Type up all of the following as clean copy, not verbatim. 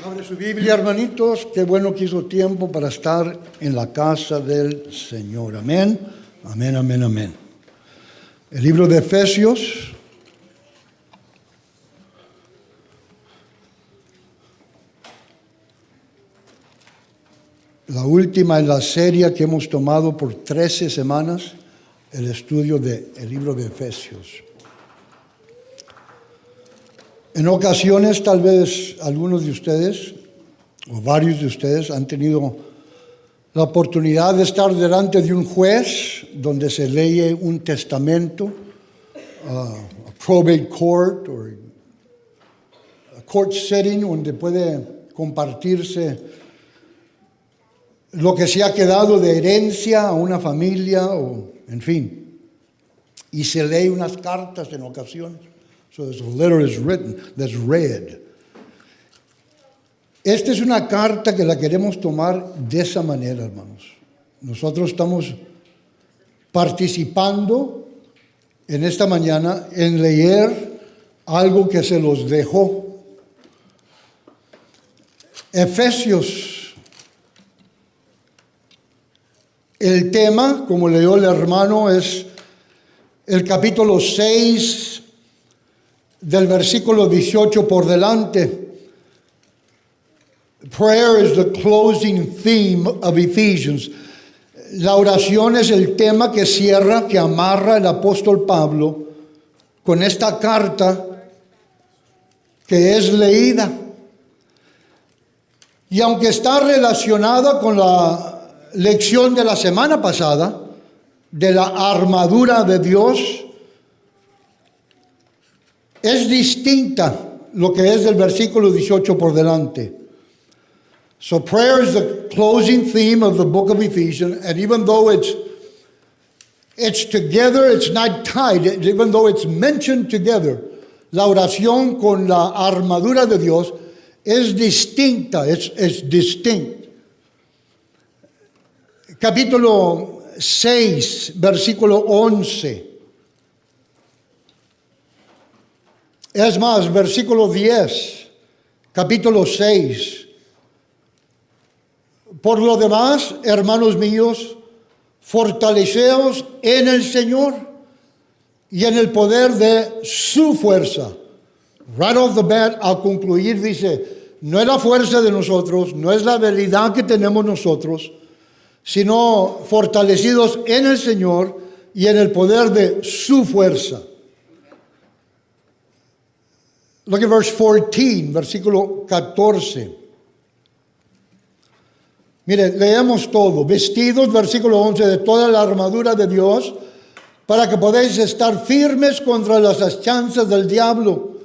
Abre su Biblia, hermanitos. Qué bueno que hizo tiempo para estar en la casa del Señor. Amén, amén, amén, amén. El libro de Efesios. La última en la serie que hemos tomado por 13 semanas, el estudio del libro de Efesios. En ocasiones, tal vez algunos de ustedes, o varios de ustedes, han tenido la oportunidad de estar delante de un juez donde se lee un testamento, a probate court, o a court setting, donde puede compartirse lo que se ha quedado de herencia a una familia, o en fin. Y se lee unas cartas en ocasiones. So there's a letter is written, that's read. Esta es una carta que la queremos tomar de esa manera, hermanos. Nosotros estamos participando en esta mañana en leer algo que se los dejó. Efesios. El tema, como leyó el hermano, es el capítulo 6, del versículo 18 por delante. Prayer is the closing theme of Ephesians. La oración es el tema que cierra, que amarra el apóstol Pablo con esta carta que es leída. Y aunque está relacionada con la lección de la semana pasada, de la armadura de Dios, es distinta lo que es del versículo 18 por delante. So prayer is the closing theme of the book of Ephesians, and even though it's together, it's not tied, even though it's mentioned together, la oración con la armadura de Dios es distinta, es distinct. Capítulo 6, versículo 11. Es más, versículo 10, capítulo 6. Por lo demás, hermanos míos, fortaleceos en el Señor y en el poder de su fuerza. Right off the bat, al concluir, dice, no es la fuerza de nosotros, no es la habilidad que tenemos nosotros, sino fortalecidos en el Señor y en el poder de su fuerza. Look at verse 14, versículo 14. Mire, leemos todo. Vestidos, versículo 11, de toda la armadura de Dios, para que podáis estar firmes contra las asechanzas del diablo.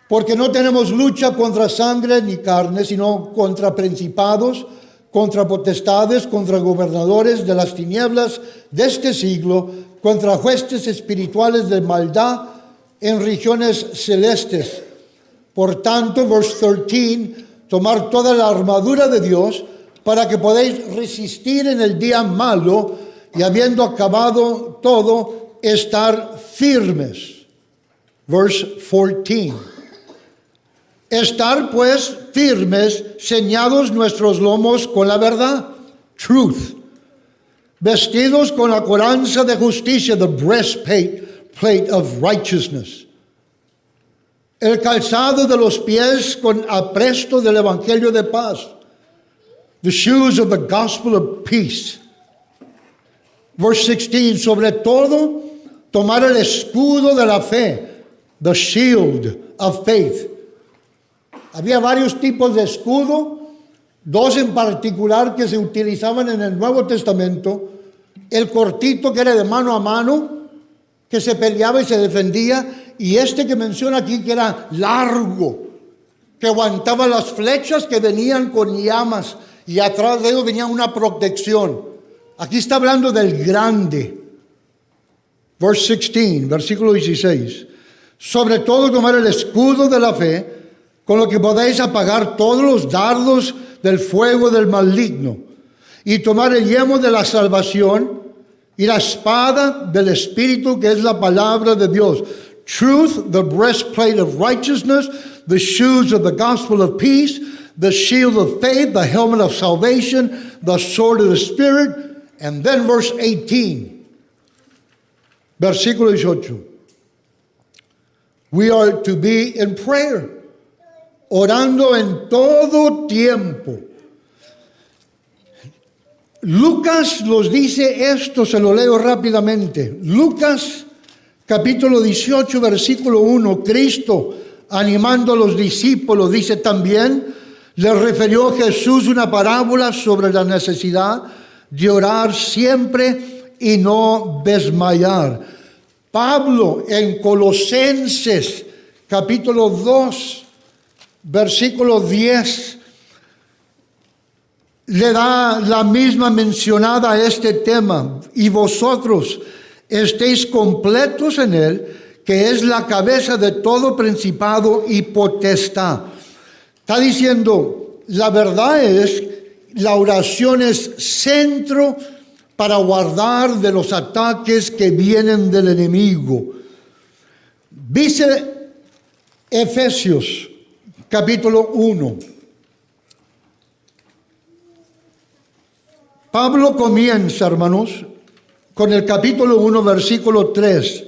Porque no tenemos lucha contra sangre ni carne, sino contra principados, contra potestades, contra gobernadores de las tinieblas de este siglo, contra huestes espirituales de maldad en regiones celestes. Por tanto, verse 13, tomar toda la armadura de Dios para que podáis resistir en el día malo y habiendo acabado todo, estar firmes. Verse 14. Estar pues firmes, ceñados nuestros lomos con la verdad, truth. Vestidos con la coraza de justicia, the breastplate of righteousness. El calzado de los pies con apresto del evangelio de paz. The shoes of the gospel of peace. Verse 16, sobre todo, tomar el escudo de la fe, the shield of faith. Había varios tipos de escudo, dos en particular que se utilizaban en el Nuevo Testamento. El cortito, que era de mano a mano, que se peleaba y se defendía, y este que menciona aquí, que era largo, que aguantaba las flechas que venían con llamas, y atrás de ellos venía una protección. Aquí está hablando del grande. Verse 16, versículo 16. Sobre todo tomar el escudo de la fe, con lo que podáis apagar todos los dardos del fuego del maligno, y tomar el yelmo de la salvación y la espada del Espíritu, que es la palabra de Dios. Truth, the breastplate of righteousness, the shoes of the gospel of peace, the shield of faith, the helmet of salvation, the sword of the Spirit, and then verse 18, versículo 18. We are to be in prayer, orando en todo tiempo. Lucas nos dice esto, se lo leo rápidamente. Lucas capítulo 18, versículo 1, Cristo animando a los discípulos, dice también, le refirió Jesús una parábola sobre la necesidad de orar siempre y no desmayar. Pablo en Colosenses capítulo 2, versículo 10, le da la misma mencionada a este tema. Y vosotros estéis completos en él, que es la cabeza de todo principado y potestad. Está diciendo, la verdad es, la oración es centro para guardar de los ataques que vienen del enemigo. Dice Efesios capítulo 1. Pablo comienza, hermanos, con el capítulo 1, versículo 3.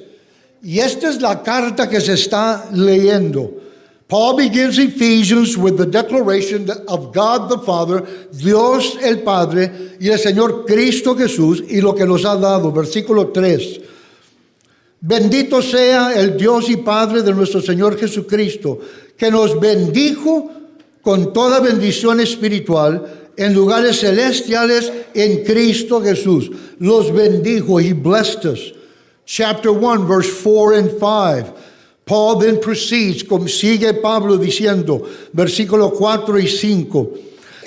Y esta es la carta que se está leyendo. Paul begins Ephesians with the declaration of God the Father, Dios el Padre y el Señor Cristo Jesús y lo que nos ha dado. Versículo 3. Bendito sea el Dios y Padre de nuestro Señor Jesucristo, que nos bendijo con toda bendición espiritual en lugares celestiales en Cristo Jesús. Los bendijo. He blessed us. Chapter 1, verse 4 and 5. Paul then proceeds, sigue Pablo diciendo, versículo 4 y 5.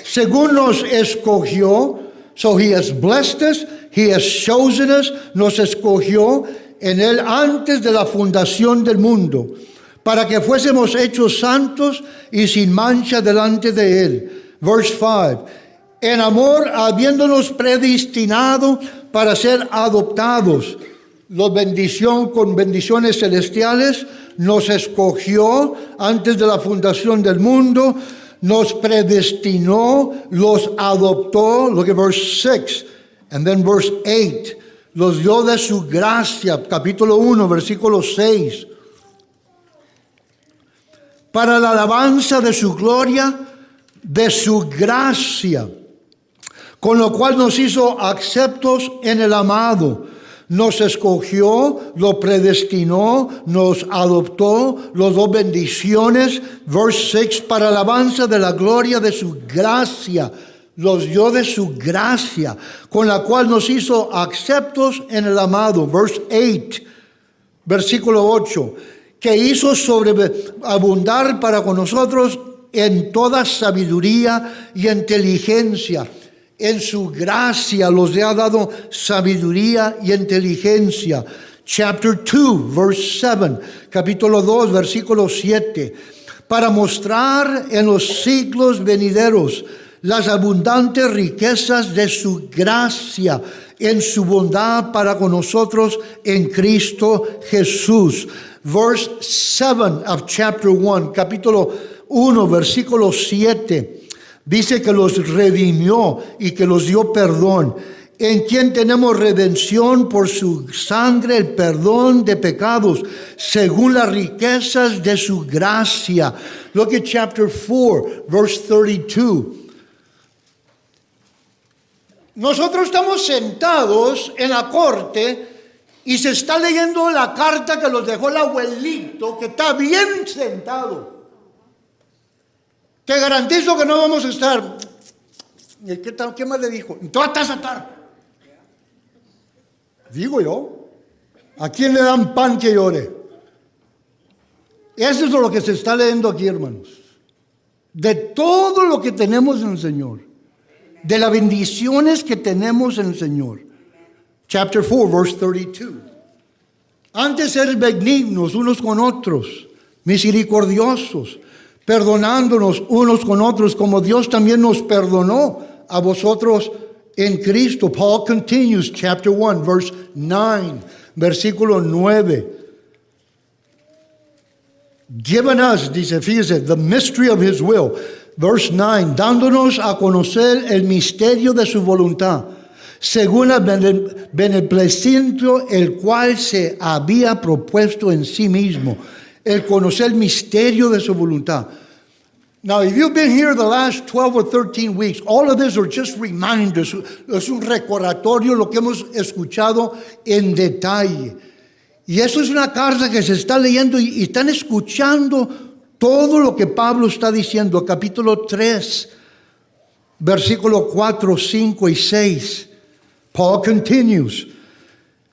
Según nos escogió, so he has blessed us, he has chosen us, nos escogió en él antes de la fundación del mundo, para que fuésemos hechos santos y sin mancha delante de él. Verse 5. En amor, habiéndonos predestinado para ser adoptados, la bendición con bendiciones celestiales, nos escogió antes de la fundación del mundo, nos predestinó, los adoptó. Look at verse 6, and then verse 8. Los dio de su gracia, capítulo 1, versículo 6. Para la alabanza de su gloria, de su gracia, con lo cual nos hizo aceptos en el amado. Nos escogió, lo predestinó, nos adoptó, nos dio bendiciones. Verse 6, para alabanza de la gloria de su gracia. Los dio de su gracia, con la cual nos hizo aceptos en el amado. Verse 8, versículo 8, que hizo sobreabundar para con nosotros en toda sabiduría y inteligencia. En su gracia los ha dado sabiduría y inteligencia. Chapter 2, verse 7, capítulo 2, versículo 7. Para mostrar en los siglos venideros las abundantes riquezas de su gracia en su bondad para con nosotros en Cristo Jesús. Verse 7 of chapter 1, capítulo 1, versículo 7. Dice que los redimió y que los dio perdón, en quien tenemos redención por su sangre, el perdón de pecados, según las riquezas de su gracia. Look at chapter 4, verse 32. Nosotros estamos sentados en la corte y se está leyendo la carta que nos dejó el abuelito, que está bien sentado. Te garantizo que no vamos a estar. ¿Qué más le dijo? Tú vas a estar. Digo yo. ¿A quién le dan pan que llore? Eso es lo que se está leyendo aquí, hermanos. De todo lo que tenemos en el Señor. De las bendiciones que tenemos en el Señor. Chapter 4, verse 32. Antes ser benignos unos con otros, misericordiosos, perdonándonos unos con otros, como Dios también nos perdonó a vosotros en Cristo. Paul continues, chapter 1, verse 9, versículo 9. given us, dice, fíjese, the mystery of his will. Verse 9, dándonos a conocer el misterio de su voluntad, según el beneplacimiento el cual se había propuesto en sí mismo, el conocer el misterio de su voluntad. Now, if you've been here the last 12 or 13 weeks, all of this are just reminders. Es un recordatorio lo que hemos escuchado en detalle. Y eso es una carta que se está leyendo y están escuchando todo lo que Pablo está diciendo. Capítulo 3, versículo 4, 5 y 6. Paul continues.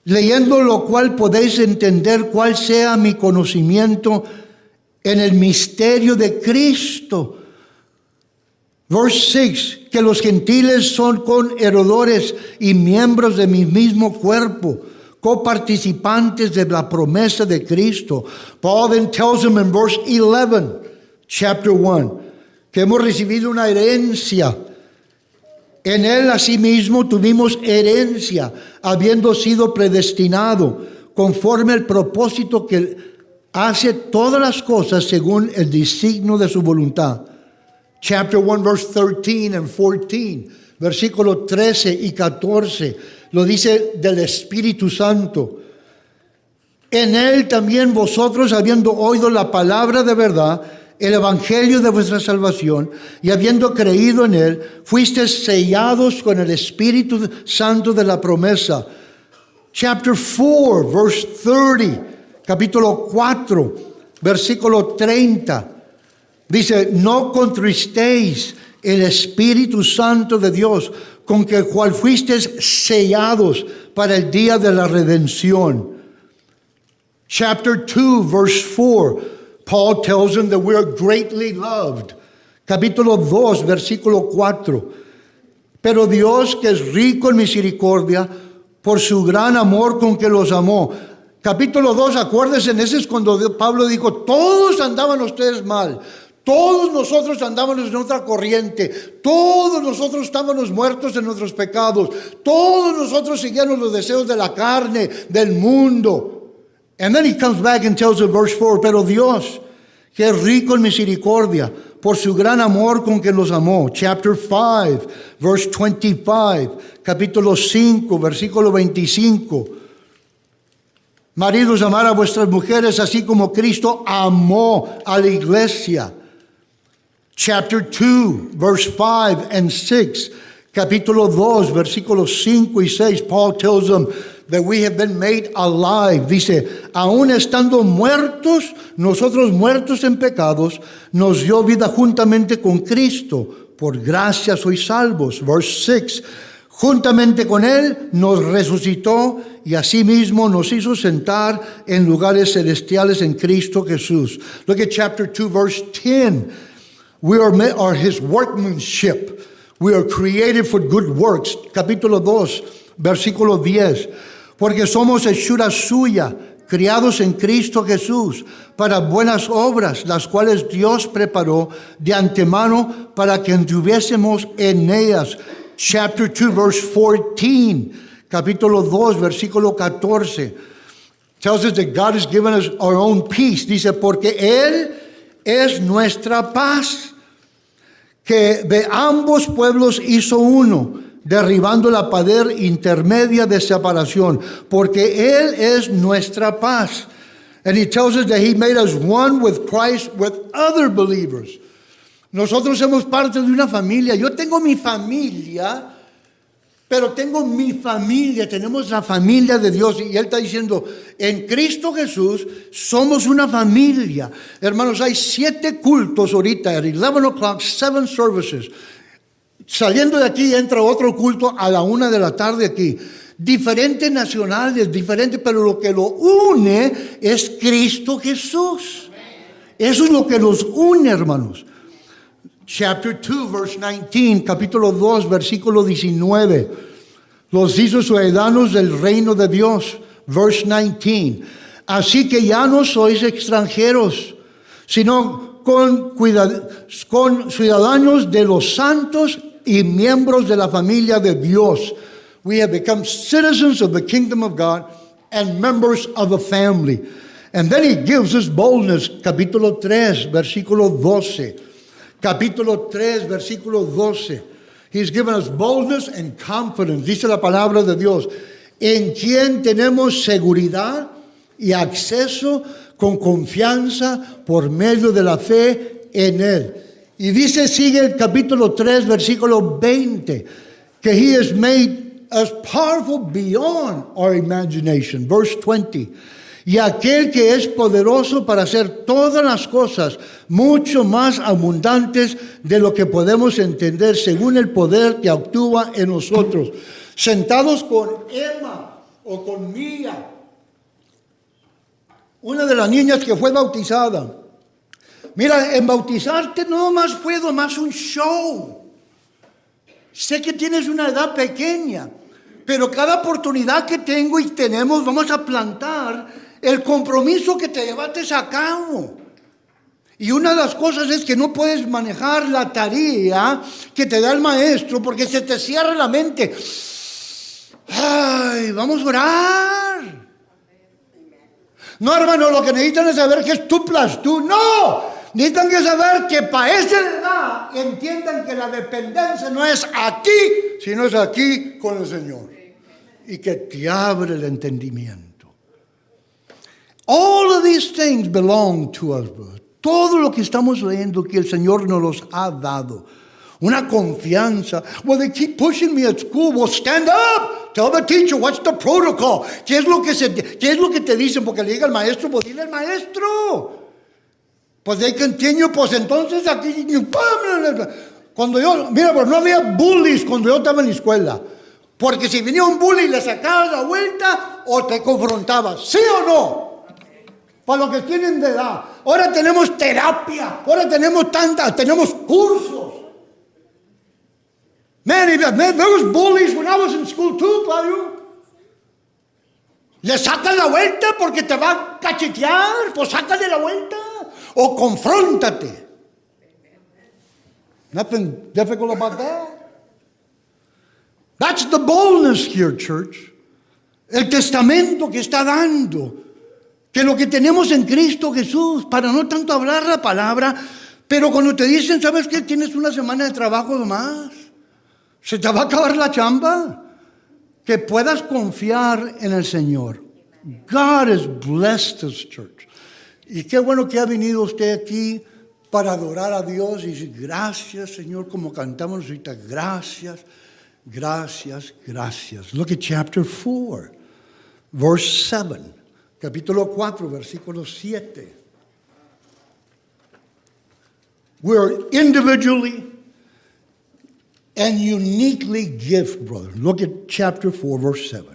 Leyendo lo cual podéis entender cuál sea mi conocimiento en el misterio de Cristo. Verse 6, que los gentiles son coheredores y miembros de mi mismo cuerpo, coparticipantes de la promesa de Cristo. Paul then tells them in verse 11, chapter 1, que hemos recibido una herencia. En él asimismo tuvimos herencia, habiendo sido predestinado, conforme al propósito que hace todas las cosas según el designio de su voluntad. Chapter 1, verse 13 and 14, versículo 13 y 14, lo dice del Espíritu Santo. En él también vosotros, habiendo oído la palabra de verdad, el evangelio de vuestra salvación, y habiendo creído en él, fuisteis sellados con el Espíritu Santo de la promesa. Chapter 4, verse 30, capítulo 4, versículo 30, dice, no contristéis el Espíritu Santo de Dios, con que cual fuisteis sellados para el día de la redención. Chapter 2, verse 4, Paul tells them that we are greatly loved. Capítulo 2, versículo 4. Pero Dios, que es rico en misericordia, por su gran amor con que los amó. Capítulo 2, acuérdense, ese es cuando Pablo dijo, todos andaban ustedes mal. Todos nosotros andábamos en otra corriente. Todos nosotros estábamos muertos en nuestros pecados. Todos nosotros seguíamos los deseos de la carne, del mundo. And then he comes back and tells in verse 4, pero Dios, que es rico en misericordia, por su gran amor con que los amó. Chapter 5, verse 25, capítulo 5, versículo 25. Maridos, amar a vuestras mujeres, así como Cristo amó a la iglesia. Chapter 2, verse 5 and 6. Capítulo 2, versículos 5 y 6. Paul tells them that we have been made alive. Dice, aún estando muertos, nosotros muertos en pecados, nos dio vida juntamente con Cristo. Por gracia sois salvos. Verse 6. Juntamente con Él nos resucitó y asimismo nos hizo sentar en lugares celestiales en Cristo Jesús. Look at chapter 2, verse 10. We are His workmanship. We are created for good works. Capítulo 2, versículo 10. Porque somos hechura suya, criados en Cristo Jesús, para buenas obras, las cuales Dios preparó de antemano para que anduviésemos en ellas. Chapter 2, verse 14, capítulo 2, versículo 14, tells us that God has given us our own peace. Dice, porque Él es nuestra paz, que de ambos pueblos hizo uno, derribando la pared intermedia de separación, porque Él es nuestra paz. And he tells us that He made us one with Christ, with other believers. Nosotros somos parte de una familia. Yo tengo mi familia, pero tengo mi familia. Tenemos la familia de Dios. Y Él está diciendo, en Cristo Jesús somos una familia. Hermanos, hay 7 cultos ahorita. At 11 o'clock, 7 services. Saliendo de aquí entra otro culto a la 1 de la tarde aquí. Diferentes nacionales, diferentes, pero lo que lo une es Cristo Jesús. Eso es lo que los une, hermanos. Chapter 2, verse 19, capítulo 2, versículo 19. Los hizo ciudadanos del reino de Dios. Verse 19. Así que ya no sois extranjeros, sino con ciudadanos de los santos y miembros de la familia de Dios. We have become citizens of the kingdom of God and members of the family. And then he gives us boldness, capítulo 3, versículo 12. Capítulo 3, versículo 12. He's given us boldness and confidence. Dice la palabra de Dios, en quien tenemos seguridad y acceso con confianza por medio de la fe en Él. Y dice, sigue el capítulo 3, versículo 20, que He has made us powerful beyond our imagination. Verse 20. Y aquel que es poderoso para hacer todas las cosas mucho más abundantes de lo que podemos entender según el poder que actúa en nosotros. Sentados con Emma o con Mía, una de las niñas que fue bautizada. Mira, en bautizarte no más fue nomás un show. Sé que tienes una edad pequeña, pero cada oportunidad que tengo y tenemos vamos a plantar el compromiso que te llevaste a cabo. Y una de las cosas es que no puedes manejar la tarea que te da el maestro porque se te cierra la mente. Ay, vamos a orar. No, hermano, lo que necesitan es saber que es tú plus tú. No, necesitan que saber que para esa edad entiendan que la dependencia no es aquí, sino es aquí con el Señor. Y que te abre el entendimiento. All of these things belong to us, brother. Todo lo que estamos leyendo que el Señor nos los ha dado. Una confianza. Well, they keep pushing me at school. Well, stand up. Tell the teacher what's the protocol. ¿Qué es lo que te dicen? Porque le diga al maestro, pues dile al maestro. Pues they continue, pues entonces aquí. Cuando yo, mira, pero no había bullies cuando yo estaba en la escuela. Porque si venía un bully le sacabas la vuelta o te confrontabas. ¿Sí o no? Para los que tienen de edad. Ahora tenemos terapia. Ahora tenemos tenemos cursos. Man, there was bullies when I was in school too, Claudio. Le sacan la vuelta porque te va a cachetear. Pues sácale la vuelta. O confróntate. Nothing difficult about that. That's the boldness here, church. El testamento que está dando. Que lo que tenemos en Cristo Jesús, para no tanto hablar la palabra, pero cuando te dicen, ¿sabes qué? Tienes una semana de trabajo nomás. Se te va a acabar la chamba. Que puedas confiar en el Señor. God has blessed us, church. Y qué bueno que ha venido usted aquí para adorar a Dios y decir, gracias, Señor, como cantamos ahorita, gracias, gracias, gracias. Look at chapter 4, verse 7. Capítulo 4, versículo 7. We're individually and uniquely gifted, brother. Look at chapter 4, verse 7.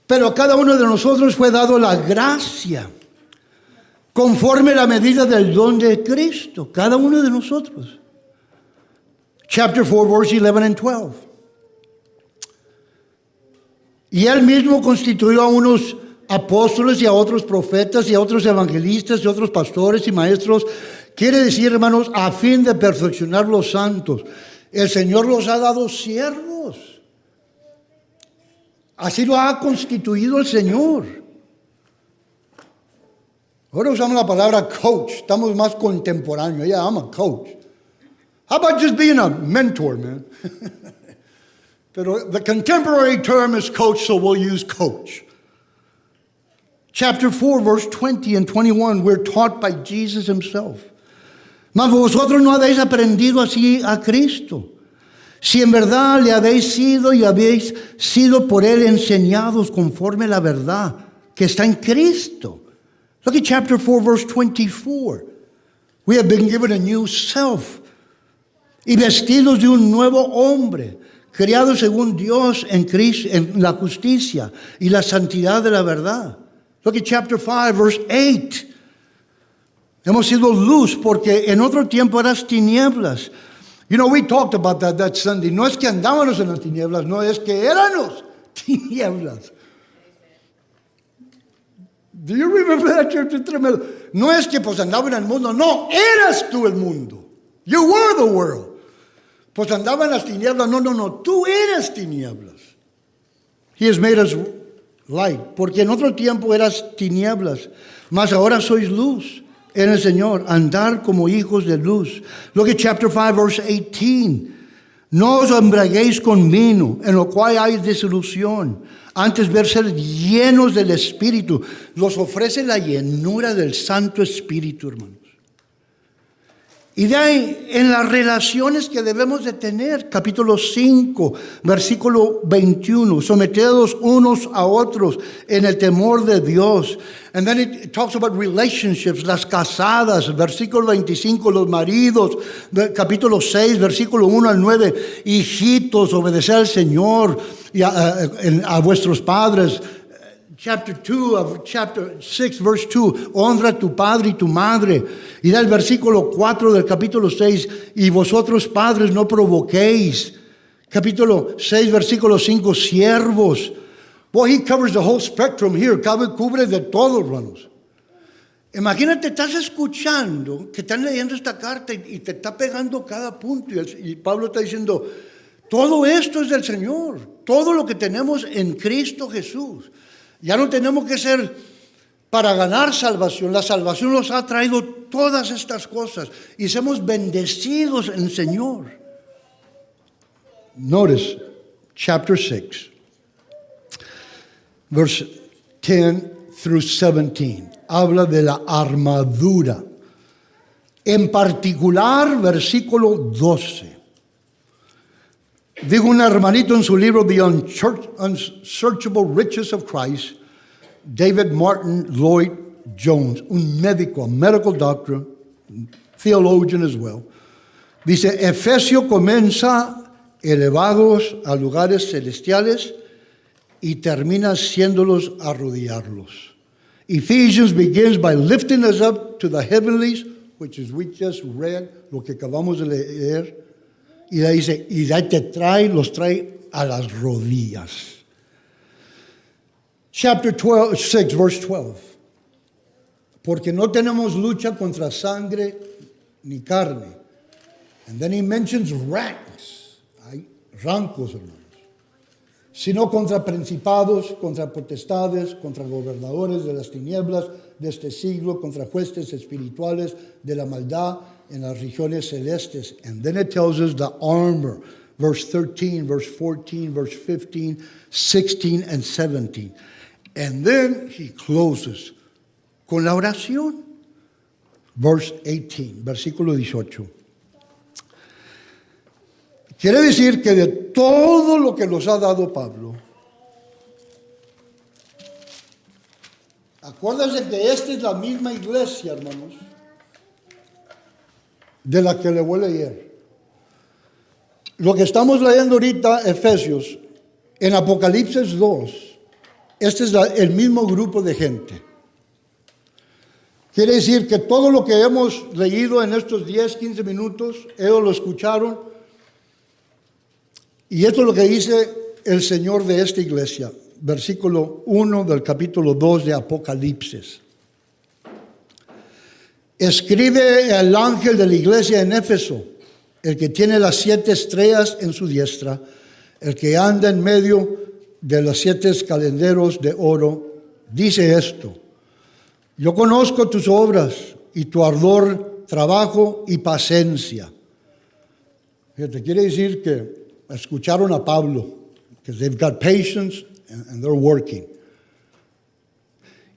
Pero a cada uno de nosotros fue dado la gracia conforme a la medida del don de Cristo. Cada uno de nosotros. Chapter 4, verse 11 and 12. Y Él mismo constituyó a unos apóstoles y a otros profetas y a otros evangelistas y a otros pastores y maestros. Quiere decir, hermanos, a fin de perfeccionar los santos. El Señor los ha dado siervos. Así lo ha constituido el Señor. Ahora usamos la palabra coach. Estamos más contemporáneos. Yeah, I'm a coach. How about just being a mentor, man? Pero the contemporary term is coach, so we'll use coach. Chapter 4, verse 20 and 21, we're taught by Jesus himself. Mas vosotros no habéis aprendido así a Cristo. Si en verdad le habéis sido y habéis sido por él enseñados conforme a la verdad que está en Cristo. Look at chapter 4, verse 24. We have been given a new self. Y vestidos de un nuevo hombre, criado según Dios en Cristo, en la justicia y la santidad de la verdad. Look at chapter 5, verse 8. Hemos sido luz porque en otro tiempo eras tinieblas. You know, we talked about that Sunday. No es que andábamos en las tinieblas, no, es que éramos tinieblas. Do you remember that, church? Tremendo. No es que pues andaba en el mundo, no, eras tú el mundo. You were the world. Pues andaba en las tinieblas, no, tú eres tinieblas. He has made us light, porque en otro tiempo eras tinieblas, mas ahora sois luz en el Señor, andar como hijos de luz. Look at chapter 5, verse 18. No os embriaguéis con vino, en lo cual hay desilusión. Antes ver ser llenos del Espíritu. Los ofrece la llenura del Santo Espíritu, hermanos. Y de ahí, en las relaciones que debemos de tener, capítulo 5, versículo 21, sometedos unos a otros en el temor de Dios. And then it talks about relationships, las casadas, versículo 25, los maridos, capítulo 6, versículo 1 al 9, hijitos, obedecer al Señor y a vuestros padres. Chapter 2 of chapter 6, verse 2, honra a tu padre y tu madre. Y da el versículo 4 del capítulo 6, y vosotros padres no provoquéis. Capítulo 6, versículo 5, siervos. Boy, he covers the whole spectrum here. Cubre de todo, hermanos. Imagínate, estás escuchando que están leyendo esta carta y te está pegando cada punto. Y Pablo está diciendo, todo esto es del Señor. Todo lo que tenemos en Cristo Jesús. Ya no tenemos que ser para ganar salvación. La salvación nos ha traído todas estas cosas y somos bendecidos en el Señor. Notice chapter 6, verse 10 through 17. Habla de la armadura. En particular, versículo 12. Dijo un hermanito en su libro The Unsearchable Riches of Christ, David Martin Lloyd Jones, un médico, a medical doctor, theologian as well. Dice, Efesio comienza elevados a lugares celestiales y termina haciéndolos arrodillarlos. Ephesians begins by lifting us up to the heavenlies, which is we just read, lo que acabamos de leer. Y ahí dice, y ahí los trae a las rodillas. Chapter 6, verse 12. Porque no tenemos lucha contra sangre ni carne. And then he mentions ranks. Hay rancos, hermanos. Sino contra principados, contra potestades, contra gobernadores de las tinieblas de este siglo, contra jueces espirituales de la maldad en las regiones celestes. And then it tells us the armor, verse 13, verse 14, verse 15, 16, and 17. And then he closes con la oración. Verse 18, versículo 18. Quiere decir que de todo lo que nos ha dado Pablo, acuérdense que esta es la misma iglesia, hermanos, de la que le voy a leer. Lo que estamos leyendo ahorita, Efesios, en Apocalipsis 2, este es el mismo grupo de gente. Quiere decir que todo lo que hemos leído en estos 10, 15 minutos, ellos lo escucharon. Y esto es lo que dice el Señor de esta iglesia, versículo 1 del capítulo 2 de Apocalipsis. Escribe el ángel de la iglesia en Éfeso, el que tiene las 7 estrellas en su diestra, el que anda en medio de los 7 calenderos de oro, dice esto: yo conozco tus obras y tu ardor, trabajo y paciencia. Fíjate, quiere decir que escucharon a Pablo, because they've got patience and they're working.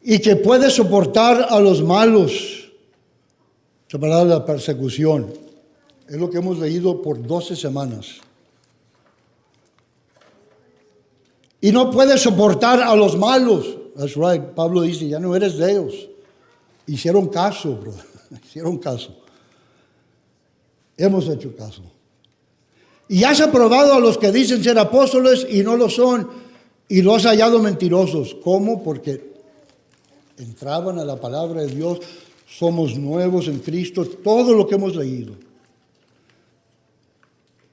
Y que puede soportar a los malos. Esa palabra, la persecución, es lo que hemos leído por 12 semanas. Y no puede soportar a los malos. That's right. Pablo dice, ya no eres de ellos. Hicieron caso, bro. Hicieron caso. Hemos hecho caso. Y has aprobado a los que dicen ser apóstoles y no lo son, y los has hallado mentirosos. ¿Cómo? Porque entraban a la palabra de Dios, somos nuevos en Cristo, todo lo que hemos leído.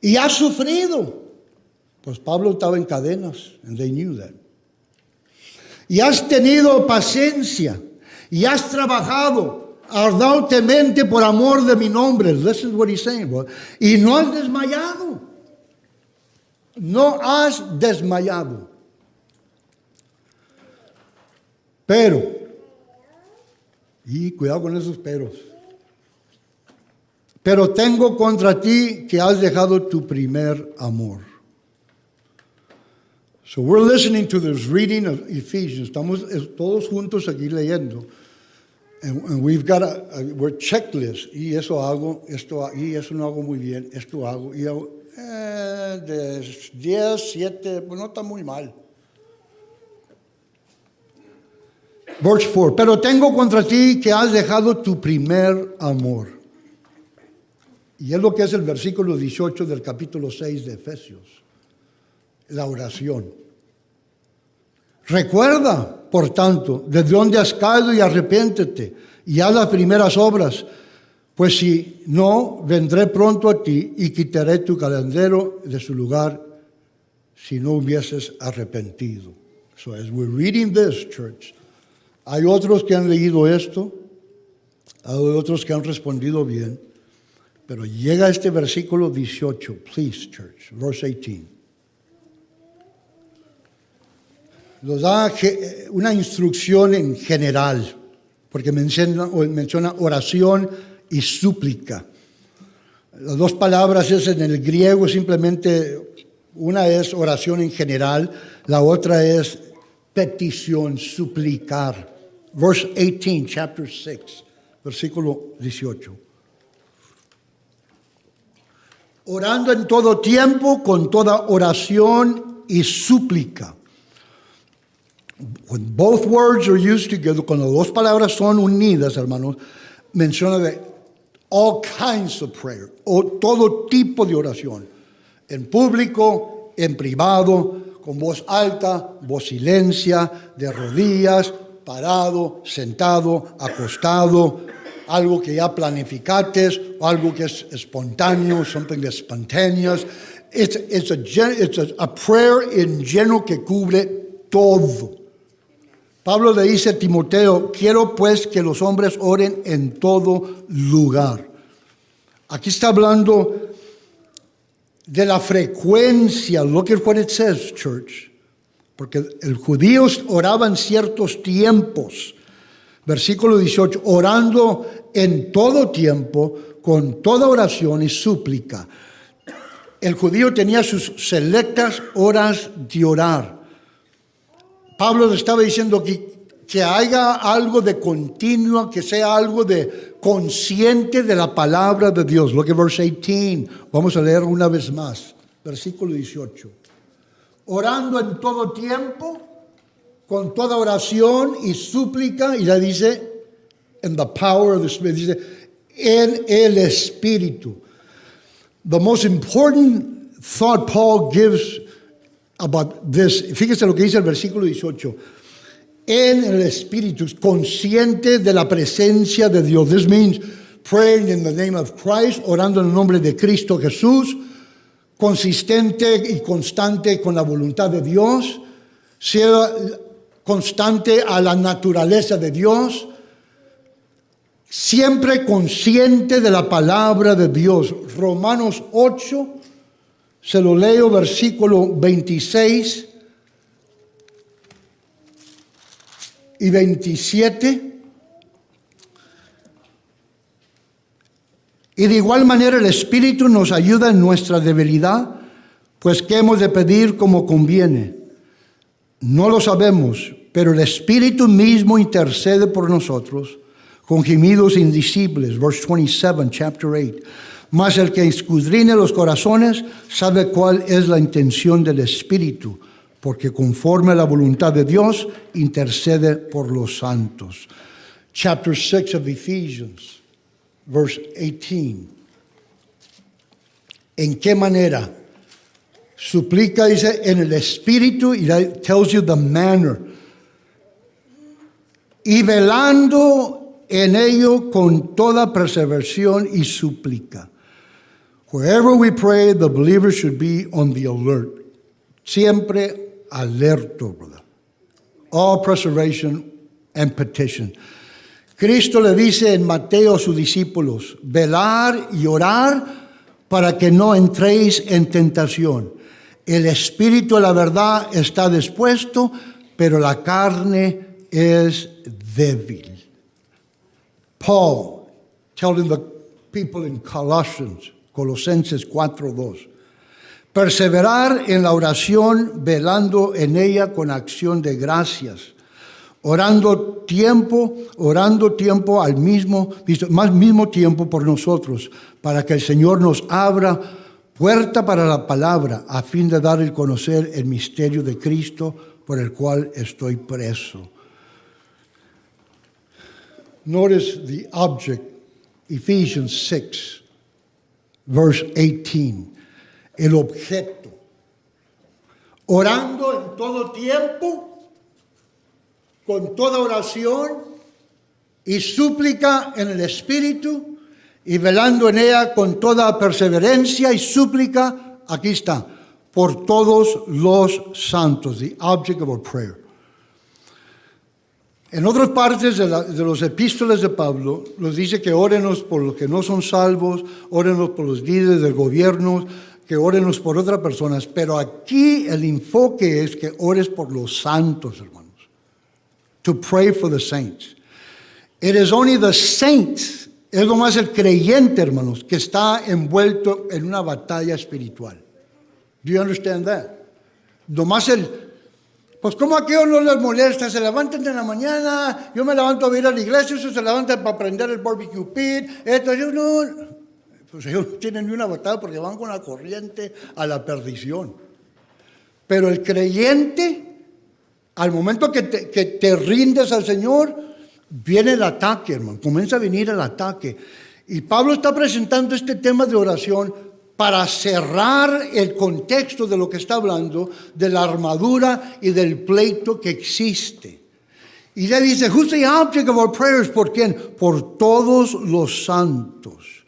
Y has sufrido. Pues Pablo estaba en cadenas, and they knew that. Y has tenido paciencia, y has trabajado arduamente por amor de mi nombre. Listen to what he's saying, bro. Y no has desmayado. No has desmayado. Pero, y cuidado con esos peros. Pero tengo contra ti que has dejado tu primer amor. So we're listening to this reading of Ephesians. Estamos todos juntos aquí leyendo. And we've got we're checklist. Y eso hago, y eso no hago muy bien, esto hago, y hago, de 10, 7, pues no está muy mal. Verse 4. Pero tengo contra ti que has dejado tu primer amor. Y es lo que es el versículo 18 del capítulo 6 de Efesios. La oración. Recuerda, por tanto, desde dónde has caído y arrepiéntete y haz las primeras obras, pues si no, vendré pronto a ti y quitaré tu candelero de su lugar si no hubieses arrepentido. So as we're reading this, church, hay otros que han leído esto, hay otros que han respondido bien, pero llega este versículo 18, please, church, verse 18. Nos da una instrucción en general, porque menciona oración y súplica. Las dos palabras es en el griego simplemente, una es oración en general, la otra es petición, suplicar. Verse 18, chapter 6, versículo 18. Orando en todo tiempo, con toda oración y súplica. When both words are used together, cuando dos palabras son unidas, hermanos, menciona de all kinds of prayer, o todo tipo de oración, en público, en privado, con voz alta, voz silencia, de rodillas, parado, sentado, acostado, algo que ya planificates, algo que es espontáneo, something that's spontaneous. It's a prayer en lleno que cubre todo. Pablo le dice a Timoteo, quiero pues que los hombres oren en todo lugar. Aquí está hablando de la frecuencia. Look at what it says, church. Porque los judíos oraban ciertos tiempos. Versículo 18, orando en todo tiempo, con toda oración y súplica. El judío tenía sus selectas horas de orar. Pablo le estaba diciendo que haya algo de continuo, que sea algo de consciente de la palabra de Dios. Look at verse 18. Vamos a leer una vez más. Versículo 18. Orando en todo tiempo, con toda oración y súplica, y ya dice, in the power of the Spirit, dice, en el Espíritu. The most important thought Paul gives about this, fíjese lo que dice el versículo 18, en el Espíritu, consciente de la presencia de Dios. This means praying in the name of Christ, orando en el nombre de Cristo Jesús, consistente y constante con la voluntad de Dios, sea constante a la naturaleza de Dios, siempre consciente de la palabra de Dios. Romanos 8, se lo leo, versículo 26 y 27. Y de igual manera el Espíritu nos ayuda en nuestra debilidad, pues ¿qué hemos de pedir como conviene? No lo sabemos, pero el Espíritu mismo intercede por nosotros con gemidos indecibles. Verse 27, chapter 8. Mas el que escudriña los corazones sabe cuál es la intención del Espíritu, porque conforme a la voluntad de Dios intercede por los santos. Chapter 6 of Ephesians, verse 18. ¿En qué manera? Suplica, dice, en el Espíritu, y that tells you the manner. Y velando en ello con toda perseveración y súplica. Wherever we pray, the believer should be on the alert. Siempre alerto, brother. All preservation and petition. Cristo le dice en Mateo a sus discípulos, velar y orar para que no entréis en tentación. El espíritu de la verdad está dispuesto, pero la carne es débil. Paul telling the people in Colosenses 4:2, perseverar en la oración, velando en ella con acción de gracias, orando tiempo al mismo tiempo por nosotros, para que el Señor nos abra puerta para la palabra, a fin de dar a conocer el misterio de Cristo, por el cual estoy preso. Notice the object, Ephesians 6, verse 18. El objeto. Orando en todo tiempo, con toda oración y súplica en el Espíritu, y velando en ella con toda perseverancia y súplica, aquí está, por todos los santos, the object of our prayer. En otras partes de los epístolas de Pablo, nos dice que órenos por los que no son salvos, órenos por los líderes del gobierno, que órenos por otras personas, pero aquí el enfoque es que ores por los santos, hermanos. To pray for the saints. It is only the saints, es nomás el creyente, hermanos, que está envuelto en una batalla espiritual. Do you understand that? Nomás pues como a aquellos no les molesta, se levantan en la mañana, yo me levanto a ir a la iglesia, ellos se levantan para prender el barbecue pit, ellos no tienen ni una batalla porque van con la corriente a la perdición. Pero el creyente, al momento que te rindes al Señor, viene el ataque, hermano, comienza a venir el ataque. Y Pablo está presentando este tema de oración para cerrar el contexto de lo que está hablando, de la armadura y del pleito que existe. Y le dice, who's the object of our prayers? ¿Por quién? Por todos los santos.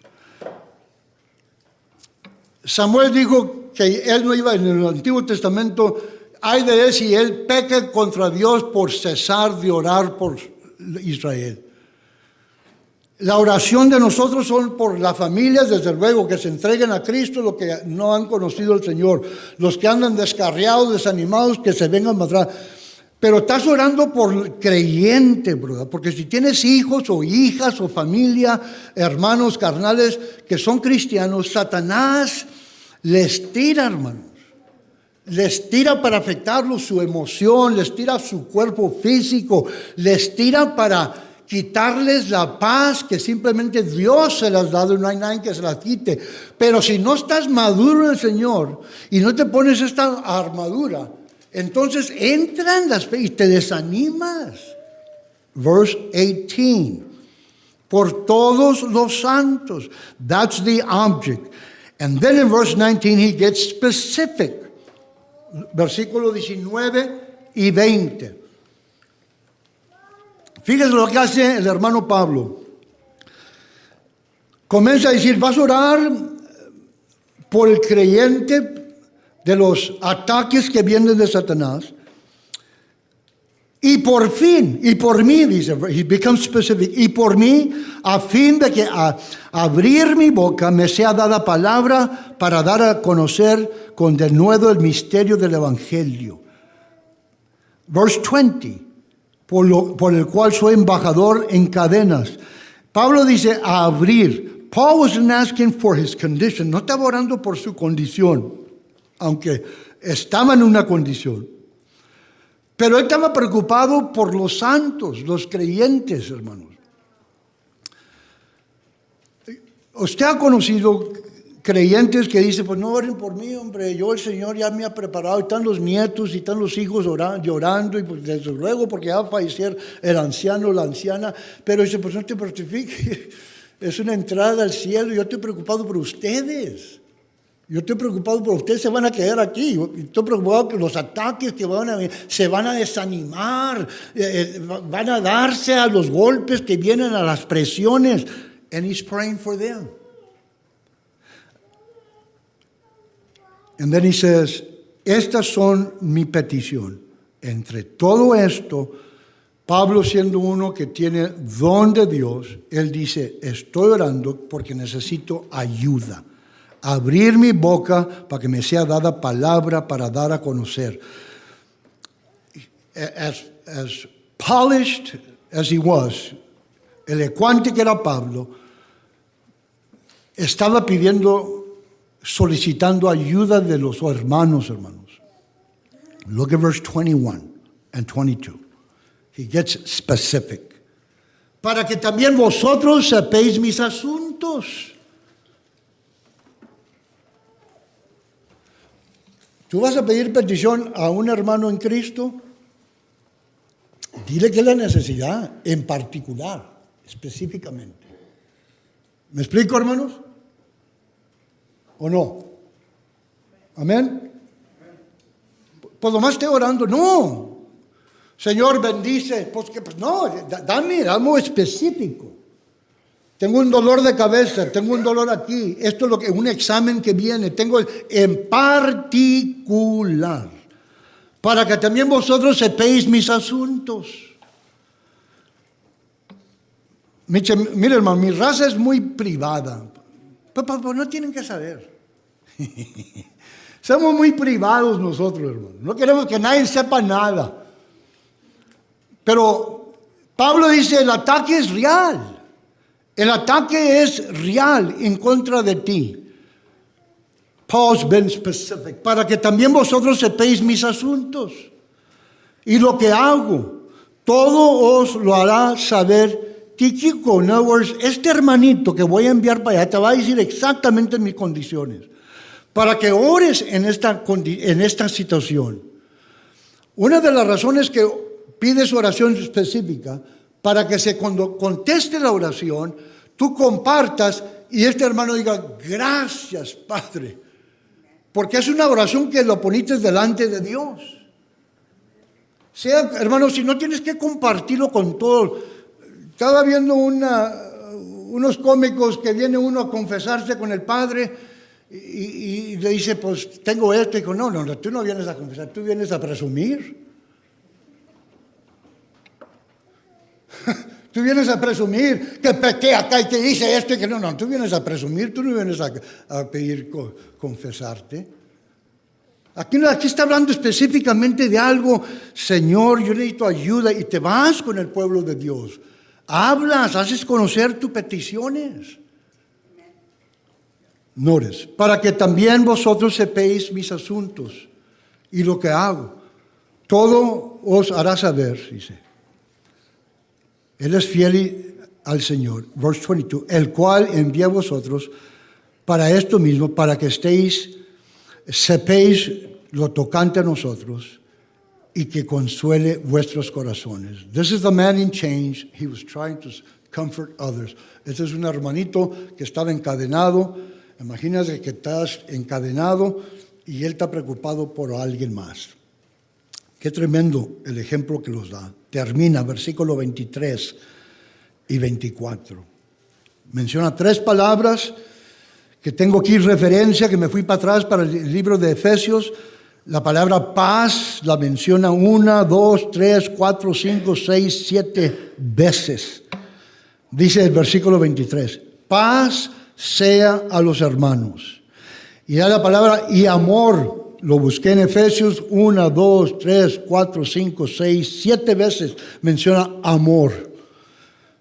Samuel dijo que él no iba en el Antiguo Testamento, ay de él si él peca contra Dios por cesar de orar por Israel. La oración de nosotros son por las familias, desde luego, que se entreguen a Cristo, los que no han conocido al Señor, los que andan descarriados, desanimados, que se vengan más atrás. Pero estás orando por creyente, brother, porque si tienes hijos o hijas o familia, hermanos carnales que son cristianos, Satanás les tira, hermanos. Les tira para afectarlos su emoción, les tira su cuerpo físico, les tira para quitarles la paz que simplemente Dios se las ha dado y no hay nadie que se las quite. Pero si no estás maduro en el Señor y no te pones esta armadura, entonces entran y te desanimas. Verse 18. Por todos los santos. That's the object. And then in verse 19 he gets specific. Versículo 19 y 20. Fíjense lo que hace el hermano Pablo. Comienza a decir, vas a orar por el creyente de los ataques que vienen de Satanás. Y por fin, y por mí, dice, he becomes specific, y por mí, a fin de que abrir mi boca me sea dada palabra para dar a conocer con denuedo el misterio del Evangelio. Verse 20. Por el cual soy embajador en cadenas. Pablo dice a abrir. Paul wasn't asking for his condition. No estaba orando por su condición, aunque estaba en una condición. Pero él estaba preocupado por los santos, los creyentes, hermanos. Usted ha conocido creyentes que dicen, pues no oren por mí, hombre, yo el Señor ya me ha preparado, y están los nietos y están los hijos llorando, y pues desde luego porque ya va a fallecer el anciano o la anciana, pero dice, pues no te mortifiques, es una entrada al cielo, yo estoy preocupado por ustedes, yo estoy preocupado por ustedes, se van a quedar aquí, yo estoy preocupado por los ataques que se van a desanimar, van a darse a los golpes que vienen, a las presiones, and he's praying for them. And then he says, estas son mi petición. Entre todo esto, Pablo siendo uno que tiene don de Dios, él dice, estoy orando porque necesito ayuda. Abrir mi boca para que me sea dada palabra para dar a conocer. As polished as he was, elocuente que era Pablo, estaba solicitando ayuda de los hermanos. Look at verse 21 and 22. He gets specific. Para que también vosotros sepáis mis asuntos. Tú vas a pedir petición a un hermano en Cristo, dile que es la necesidad en particular, específicamente. ¿Me explico, hermanos? ¿O no? ¿Amén? Pues nomás esté orando. No. Señor, bendice. Pues no, dame algo específico. Tengo un dolor de cabeza, tengo un dolor aquí. Esto es un examen que viene. Tengo en particular. Para que también vosotros sepáis mis asuntos. Mire, hermano, mi raza es muy privada. Pero no tienen que saber. Somos muy privados nosotros, hermano. No queremos que nadie sepa nada. Pero Pablo dice, el ataque es real. El ataque es real en contra de ti. Paul's been specific. Para que también vosotros sepáis mis asuntos. Y lo que hago, todo os lo hará saber Tíquico. In other words, este hermanito que voy a enviar para allá te va a decir exactamente mis condiciones. Para que ores en esta situación. Una de las razones que pides oración específica, para que cuando conteste la oración, tú compartas y este hermano diga, gracias, Padre. Porque es una oración que lo poniste delante de Dios. Hermano, si no tienes que compartirlo con todos. Estaba viendo unos cómicos que viene uno a confesarse con el Padre y le dice, pues tengo esto. Y dijo, no, tú no vienes a confesar, tú vienes a presumir. Tú vienes a presumir que pequé acá y que hice esto y que no, tú vienes a presumir, tú no vienes a pedir confesarte. Aquí está hablando específicamente de algo, Señor, yo necesito ayuda y te vas con el pueblo de Dios. Hablas, haces conocer tus peticiones. Notes, para que también vosotros sepáis mis asuntos y lo que hago. Todo os hará saber, dice. Él es fiel al Señor. Verse 22. El cual envía a vosotros para esto mismo, para que sepáis lo tocante a nosotros y que consuele vuestros corazones. This is the man in chains. He was trying to comfort others. Este es un hermanito que estaba encadenado. Imagínate que estás encadenado y él está preocupado por alguien más. Qué tremendo el ejemplo que nos da. Termina, versículo 23 y 24. Menciona 3 palabras que tengo aquí referencia, que me fui para atrás para el libro de Efesios. La palabra paz la menciona 1, 2, 3, 4, 5, 6, 7 veces. Dice el versículo 23, paz sea a los hermanos. Y da la palabra y amor. Lo busqué en Efesios 1, 2, 3, 4, 5, 6, 7 veces menciona amor.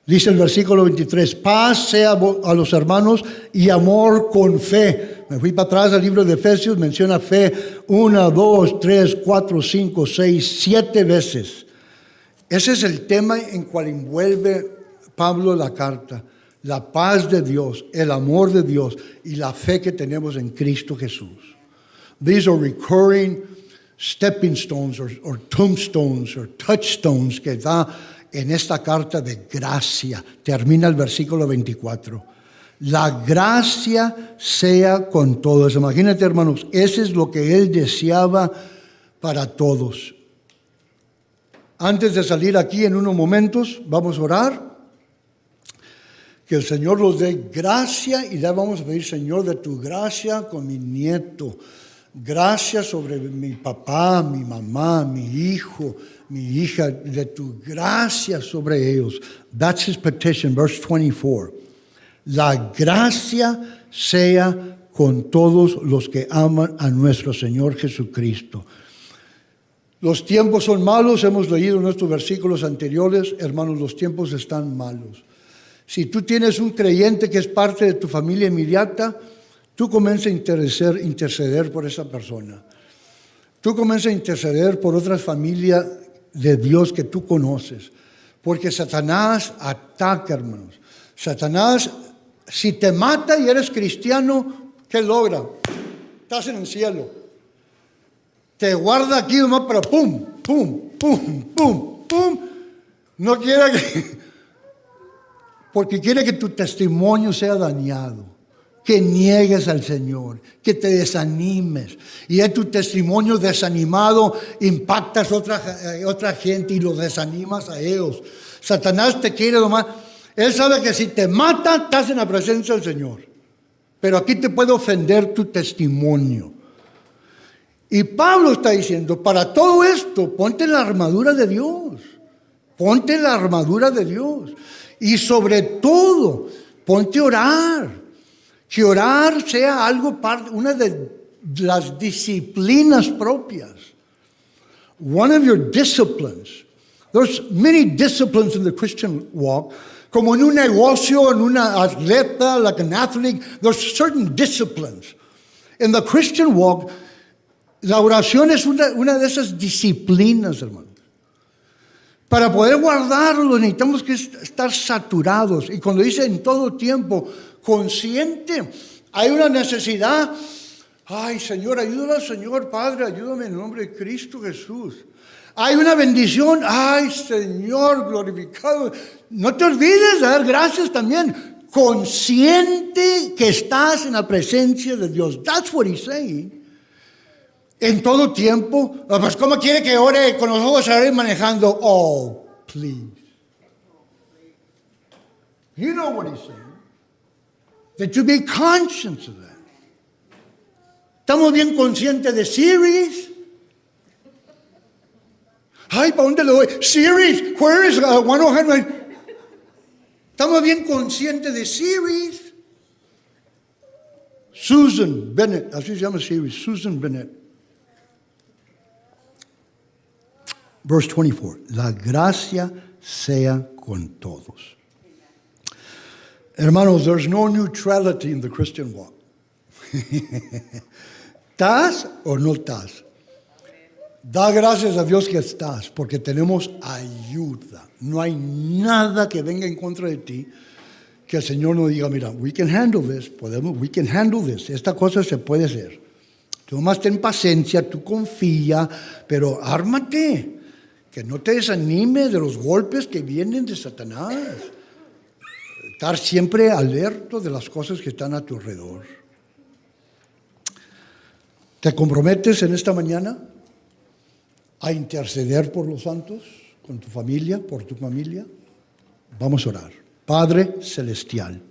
Dice el versículo 23, paz sea a los hermanos y amor con fe. Me fui para atrás al libro de Efesios, menciona fe 1, 2, 3, 4, 5, 6, 7 veces. Ese es el tema en cual envuelve Pablo la carta. La paz de Dios, el amor de Dios y la fe que tenemos en Cristo Jesús. These are recurring stepping stones or tombstones or touchstones que da en esta carta de gracia. Termina el versículo 24. La gracia sea con todos. Imagínate, hermanos, ese es lo que él deseaba para todos. Antes de salir aquí en unos momentos, vamos a orar. Que el Señor nos dé gracia y le vamos a pedir, Señor, de tu gracia con mi nieto. Gracias sobre mi papá, mi mamá, mi hijo, mi hija, de tu gracia sobre ellos. That's his petition, verse 24. La gracia sea con todos los que aman a nuestro Señor Jesucristo. Los tiempos son malos, hemos leído en nuestros versículos anteriores, hermanos, los tiempos están malos. Si tú tienes un creyente que es parte de tu familia inmediata, tú comienzas a interceder por esa persona. Tú comienzas a interceder por otras familias de Dios que tú conoces. Porque Satanás ataca, hermanos. Satanás, si te mata y eres cristiano, ¿qué logra? Estás en el cielo. Te guarda aquí nomás para pum, pum, pum, pum, pum. No quiere que... Porque quiere que tu testimonio sea dañado, que niegues al Señor, que te desanimes. Y es tu testimonio desanimado, impactas a otra gente y los desanimas a ellos. Satanás te quiere nomás. Él sabe que si te mata, estás en la presencia del Señor. Pero aquí te puede ofender tu testimonio. Y Pablo está diciendo, para todo esto, ponte la armadura de Dios. Ponte la armadura de Dios. Y sobre todo, ponte a orar. Que orar sea algo una de las disciplinas propias. One of your disciplines. There's many disciplines in the Christian walk. Como en un negocio, en una atleta, like an athlete, there's certain disciplines. In the Christian walk, la oración es una de esas disciplinas, hermano. Para poder guardarlo necesitamos que estar saturados. Y cuando dice en todo tiempo, consciente, hay una necesidad. Ay, Señor, ayúdame, Señor, Padre, ayúdame en el nombre de Cristo Jesús. Hay una bendición. Ay, Señor, glorificado. No te olvides de dar gracias también. Consciente que estás en la presencia de Dios. That's what he's saying. En todo tiempo. Pues, ¿cómo quiere que ore con los ojos abiertos manejando? Oh, please. You know what he's saying. That you be conscious of that. Estamos bien conscientes de Series. Ay, ¿para dónde le doy? Series, where is 100? Estamos bien conscientes de Series. Susan Bennett, así se llama Series, Susan Bennett. Verse 24, la gracia sea con todos. Hermanos, there's no neutrality in the Christian walk. ¿Estás o no estás? Da gracias a Dios que estás, porque tenemos ayuda. No hay nada que venga en contra de ti que el Señor no diga, mira, we can handle this, we can handle this. Esta cosa se puede hacer. Tú nomás ten paciencia, tú confía, pero ármate. Que no te desanimes de los golpes que vienen de Satanás. Estar siempre alerta de las cosas que están a tu alrededor. ¿Te comprometes en esta mañana a interceder por los santos, con tu familia, por tu familia? Vamos a orar. Padre Celestial,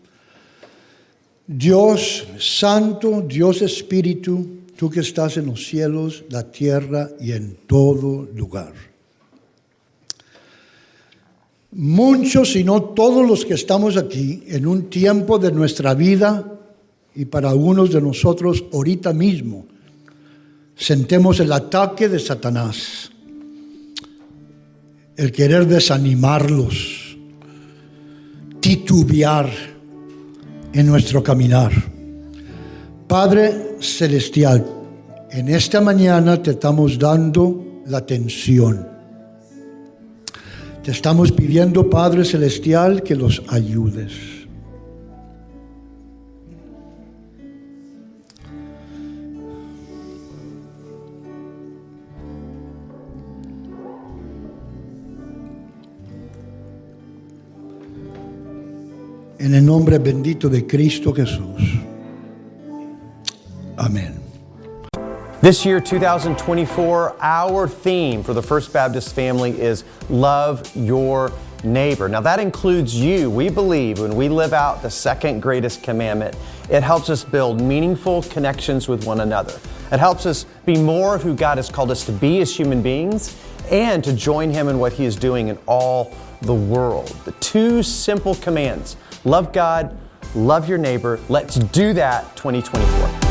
Dios Santo, Dios Espíritu, tú que estás en los cielos, la tierra y en todo lugar. Muchos, si no todos los que estamos aquí, en un tiempo de nuestra vida y para algunos de nosotros ahorita mismo, sentemos el ataque de Satanás, el querer desanimarlos, titubear en nuestro caminar. Padre Celestial, en esta mañana te estamos dando la atención. Te estamos pidiendo, Padre Celestial, que los ayudes. En el nombre bendito de Cristo Jesús. Amén. This year, 2024, our theme for the First Baptist family is love your neighbor. Now that includes you. We believe when we live out the second greatest commandment, it helps us build meaningful connections with one another. It helps us be more of who God has called us to be as human beings and to join Him in what He is doing in all the world. The two simple commands, love God, love your neighbor. Let's do that 2024.